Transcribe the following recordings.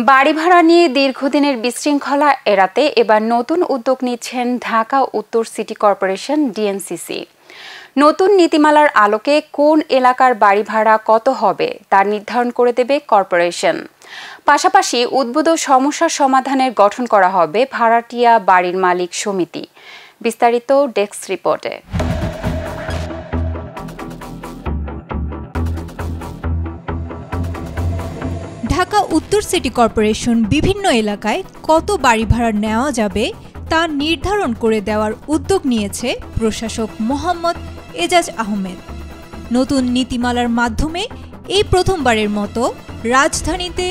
বাড়ি ভাড়া নিয়ে দীর্ঘদিনের বিশৃঙ্খলা এড়াতে এবার নতুন উদ্যোগ নিচ্ছেন ঢাকা উত্তর সিটি কর্পোরেশন ডিএনসিসি। নতুন নীতিমালার আলোকে কোন এলাকার বাড়ি ভাড়া কত হবে তা নির্ধারণ করে দেবে কর্পোরেশন। পাশাপাশি উদ্ভূত সমস্যার সমাধানের গঠন করা হবে ভাড়াটিয়া বাড়ির মালিক সমিতি। বিস্তারিত ডেস্ক রিপোর্টে। ঢাকা উত্তর সিটি কর্পোরেশন বিভিন্ন এলাকায় কত বাড়ি ভাড়া নেওয়া যাবে তা নির্ধারণ করে দেওয়ার উদ্যোগ নিয়েছে প্রশাসক মোহাম্মদ এজাজ আহমেদ। নতুন নীতিমালার মাধ্যমে এই প্রথমবারের মতো রাজধানীতে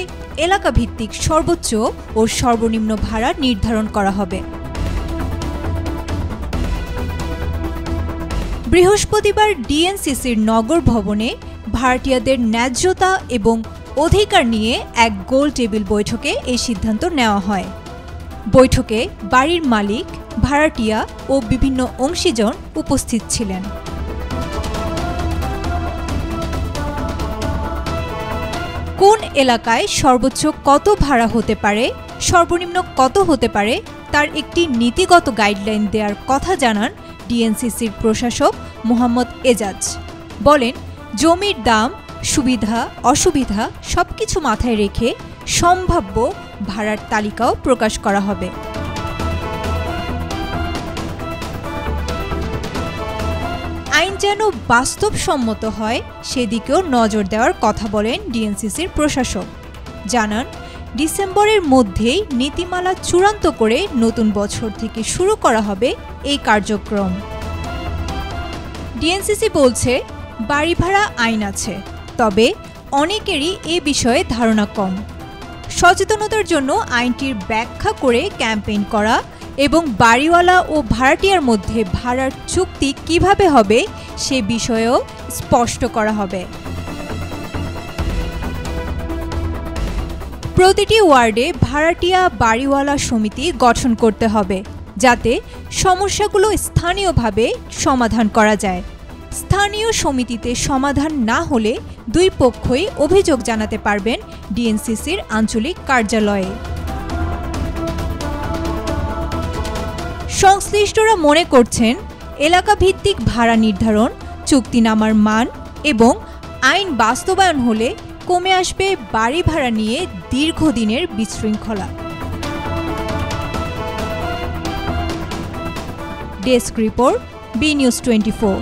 এলাকাভিত্তিক সর্বোচ্চ ও সর্বনিম্ন ভাড়া নির্ধারণ করা হবে। বৃহস্পতিবার ডিএনসিসির নগর ভবনে ভাড়াটিয়াদের ন্যায্যতা এবং অধিকার নিয়ে এক গোল টেবিল বৈঠকে এই সিদ্ধান্ত নেওয়া হয়। বৈঠকে বাড়ির মালিক, ভাড়াটিয়া ও বিভিন্ন অংশীজন উপস্থিত ছিলেন। কোন এলাকায় সর্বোচ্চ কত ভাড়া হতে পারে, সর্বনিম্ন কত হতে পারে তার একটি নীতিগত গাইডলাইন দেওয়ার কথা জানান ডিএনসিসির প্রশাসক মোহাম্মদ এজাজ। বলেন, জমির দাম, সুবিধা অসুবিধা সবকিছু মাথায় রেখে সম্ভাব্য ভাড়ার তালিকাও প্রকাশ করা হবে। আইন যেন বাস্তবসম্মত হয় সেদিকেও নজর দেওয়ার কথা বলেন ডিএনসিসির প্রশাসক। জানান, ডিসেম্বরের মধ্যেই নীতিমালা চূড়ান্ত করে নতুন বছর থেকে শুরু করা হবে এই কার্যক্রম। ডিএনসিসি বলছে, বাড়ি ভাড়া আইন আছে, তবে অনেকেরই এ বিষয়ে ধারণা কম। সচেতনতার জন্য আইনটির ব্যাখ্যা করে ক্যাম্পেইন করা এবং বাড়িওয়ালা ও ভাড়াটিয়ার মধ্যে ভাড়ার চুক্তি কিভাবে হবে সে বিষয়েও স্পষ্ট করা হবে। প্রতিটি ওয়ার্ডে ভাড়াটিয়া বাড়িওয়ালা সমিতি গঠন করতে হবে, যাতে সমস্যাগুলো স্থানীয়ভাবে সমাধান করা যায়। স্থানীয় সমিতিতে সমাধান না হলে দুই পক্ষই অভিযোগ জানাতে পারবেন ডিএনসিসির আঞ্চলিক কার্যালয়ে। সংশ্লিষ্টরা মনে করছেন, এলাকাভিত্তিক ভাড়া নির্ধারণ, চুক্তিনামার মান এবং আইন বাস্তবায়ন হলে কমে আসবে বাড়ি ভাড়া নিয়ে দীর্ঘদিনের বিশৃঙ্খলা। Desk report, B news 24।